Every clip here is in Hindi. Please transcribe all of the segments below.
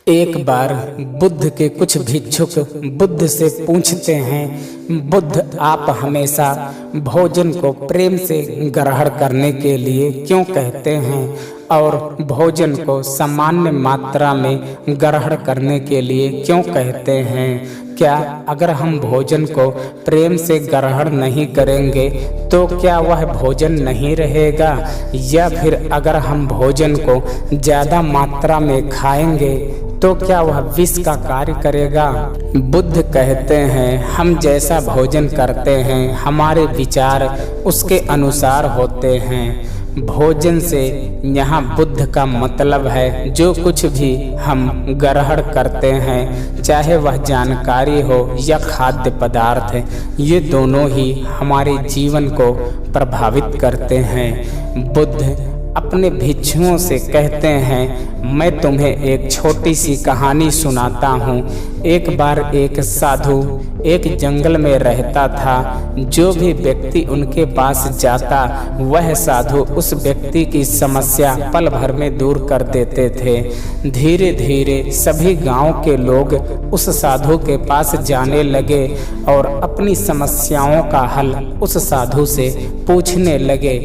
एक बार बुद्ध के कुछ भिक्षुक बुद्ध से पूछते हैं, बुद्ध आप हमेशा भोजन को प्रेम से ग्रहण करने के लिए क्यों कहते हैं और भोजन को सामान्य मात्रा में ग्रहण करने के लिए क्यों कहते हैं? क्या अगर हम भोजन को प्रेम से ग्रहण नहीं करेंगे तो क्या वह भोजन नहीं रहेगा, या फिर अगर हम भोजन को ज़्यादा मात्रा में खाएंगे तो क्या वह विष का कार्य करेगा? बुद्ध कहते हैं, हम जैसा भोजन करते हैं हमारे विचार उसके अनुसार होते हैं। भोजन से यहाँ बुद्ध का मतलब है जो कुछ भी हम ग्रहण करते हैं, चाहे वह जानकारी हो या खाद्य पदार्थ, ये दोनों ही हमारे जीवन को प्रभावित करते हैं। बुद्ध अपने भिक्षुओं से कहते हैं, मैं तुम्हें एक छोटी सी कहानी सुनाता हूँ। एक बार एक साधु एक जंगल में रहता था। जो भी व्यक्ति उनके पास जाता वह साधु उस व्यक्ति की समस्या पल भर में दूर कर देते थे। धीरे धीरे सभी गांव के लोग उस साधु के पास जाने लगे और अपनी समस्याओं का हल उस साधु से पूछने लगे।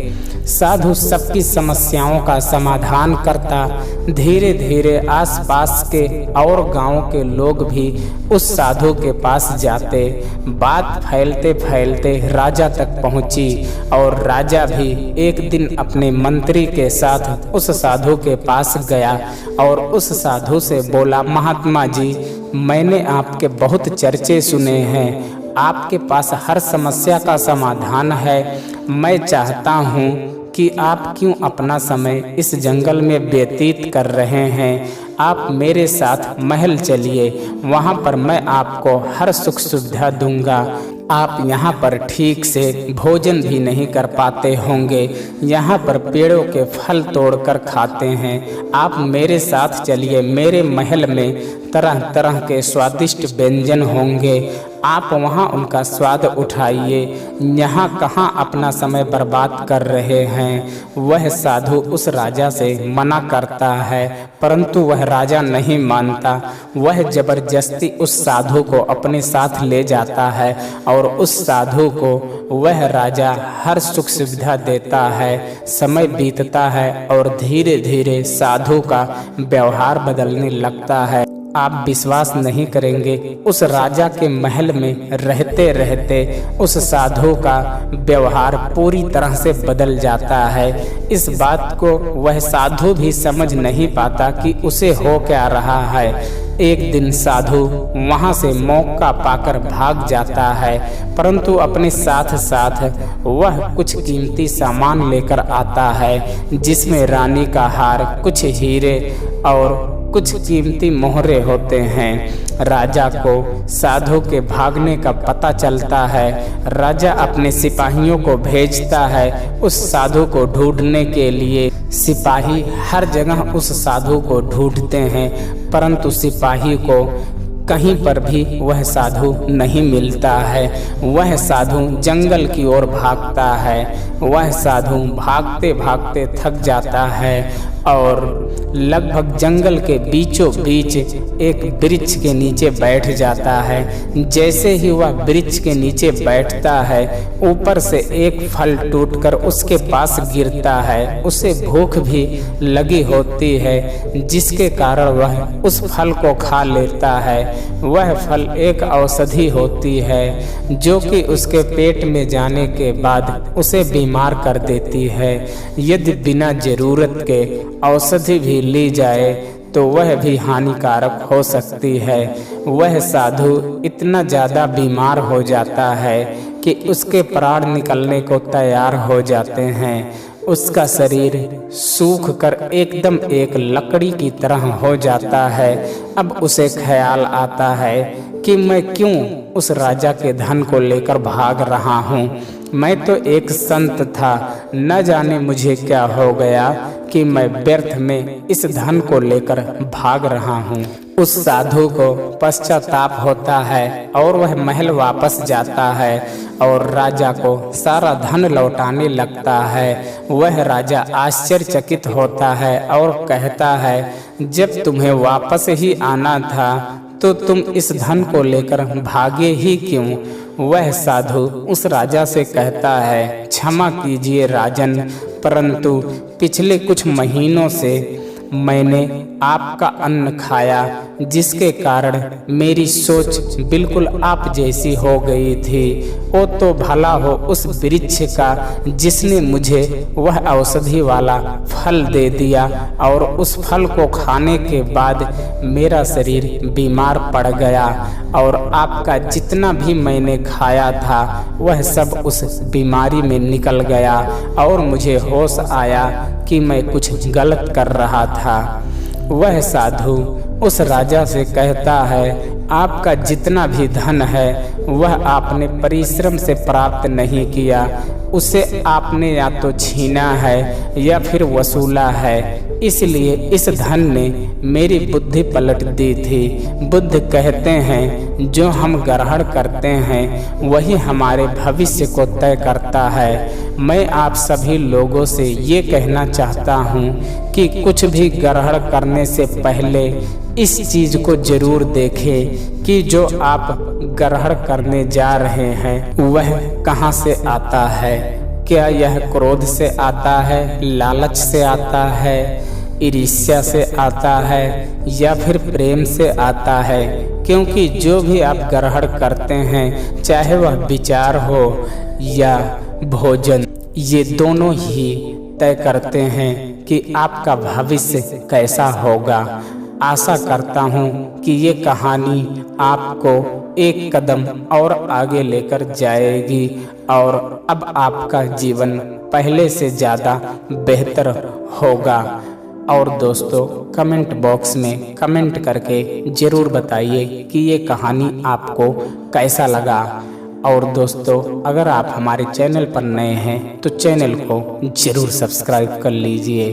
साधु सबकी समस्याओं का समाधान करता। धीरे धीरे आसपास के और गांव के लोग भी उस साधु के पास जाते। बात फैलते फैलते राजा तक पहुंची और राजा भी एक दिन अपने मंत्री के साथ उस साधु के पास गया और उस साधु से बोला, महात्मा जी, मैंने आपके बहुत चर्चे सुने हैं, आपके पास हर समस्या का समाधान है। मैं चाहता हूँ कि आप क्यों अपना समय इस जंगल में व्यतीत कर रहे हैं। आप मेरे साथ महल चलिए, वहाँ पर मैं आपको हर सुख सुविधा दूंगा। आप यहाँ पर ठीक से भोजन भी नहीं कर पाते होंगे, यहाँ पर पेड़ों के फल तोड़कर खाते हैं। आप मेरे साथ चलिए, मेरे महल में तरह तरह के स्वादिष्ट व्यंजन होंगे, आप वहाँ उनका स्वाद उठाइए। यहाँ कहाँ अपना समय बर्बाद कर रहे हैं। वह साधु उस राजा से मना करता है, परंतु वह राजा नहीं मानता। वह जबरदस्ती उस साधु को अपने साथ ले जाता है और उस साधु को वह राजा हर सुख सुविधा देता है। समय बीतता है और धीरे धीरे साधु का व्यवहार बदलने लगता है। आप विश्वास नहीं करेंगे, उस राजा के महल में रहते रहते उस साधु का व्यवहार पूरी तरह से बदल जाता है। इस बात को वह साधु भी समझ नहीं पाता कि उसे हो क्या रहा है। एक दिन साधु वहां से मौका पाकर भाग जाता है, परंतु अपने साथ साथ वह कुछ कीमती सामान लेकर आता है, जिसमें रानी का हार, कुछ हीरे और कुछ कीमती मोहरे होते हैं। राजा को साधु के भागने का पता चलता है। राजा अपने सिपाहियों को भेजता है उस साधु को ढूंढने के लिए। सिपाही हर जगह उस साधु को ढूंढते हैं, परंतु सिपाही को कहीं पर भी वह साधु नहीं मिलता है। वह साधु जंगल की ओर भागता है। वह साधु भागते भागते थक जाता है और लगभग जंगल के बीचों बीच एक वृक्ष के नीचे बैठ जाता है। जैसे ही वह वृक्ष के नीचे बैठता है, ऊपर से एक फल टूटकर उसके पास गिरता है। उसे भूख भी लगी होती है, जिसके कारण वह उस फल को खा लेता है। वह फल एक औषधि होती है जो कि उसके पेट में जाने के बाद उसे बीमार कर देती है। यदि बिना जरूरत के औषधि भी ली जाए तो वह भी हानिकारक हो सकती है। वह साधु इतना ज़्यादा बीमार हो जाता है कि उसके प्राण निकलने को तैयार हो जाते हैं। उसका शरीर सूख कर एकदम एक लकड़ी की तरह हो जाता है। अब उसे ख्याल आता है कि मैं क्यों उस राजा के धन को लेकर भाग रहा हूँ। मैं तो एक संत था, न जाने मुझे क्या हो गया कि मैं व्यर्थ में इस धन को लेकर भाग रहा हूँ। उस साधु को पश्चाताप होता है और वह महल वापस जाता है और राजा को सारा धन लौटाने लगता है। वह राजा आश्चर्यचकित होता है और कहता है, जब तुम्हें वापस ही आना था तो तुम इस धन को लेकर भागे ही क्यों? वह साधु उस राजा से कहता है, क्षमा कीजिए राजन, परंतु पिछले कुछ महीनों से मैंने आपका अन्न खाया, जिसके कारण मेरी सोच बिल्कुल आप जैसी हो गई थी। ओ तो भला हो उस वृक्ष का जिसने मुझे वह औषधि वाला फल दे दिया और उस फल को खाने के बाद मेरा शरीर बीमार पड़ गया और आपका जितना भी मैंने खाया था वह सब उस बीमारी में निकल गया और मुझे होश आया कि मैं कुछ गलत कर रहा था। वह साधु उस राजा से कहता है, आपका जितना भी धन है वह आपने परिश्रम से प्राप्त नहीं किया, उसे आपने या तो छीना है या फिर वसूला है, इसलिए इस धन ने मेरी बुद्धि पलट दी थी। बुद्ध कहते हैं, जो हम ग्रहण करते हैं वही हमारे भविष्य को तय करता है। मैं आप सभी लोगों से ये कहना चाहता हूँ कि कुछ भी ग्रहण करने से पहले इस चीज को जरूर देखें कि जो आप ग्रहण करने जा रहे हैं वह कहाँ से आता है। क्या यह क्रोध से आता है, लालच से आता है, ईर्ष्या से आता है या फिर प्रेम से आता है? क्योंकि जो भी आप ग्रहण करते हैं, चाहे वह विचार हो या भोजन, ये दोनों ही तय करते हैं कि आपका भविष्य कैसा होगा। आशा करता हूँ कि ये कहानी आपको एक कदम और आगे लेकर जाएगी और अब आपका जीवन पहले से ज़्यादा बेहतर होगा। और दोस्तों, कमेंट बॉक्स में कमेंट करके ज़रूर बताइए कि ये कहानी आपको कैसा लगा। और दोस्तों, अगर आप हमारे चैनल पर नए हैं तो चैनल को ज़रूर सब्सक्राइब कर लीजिए।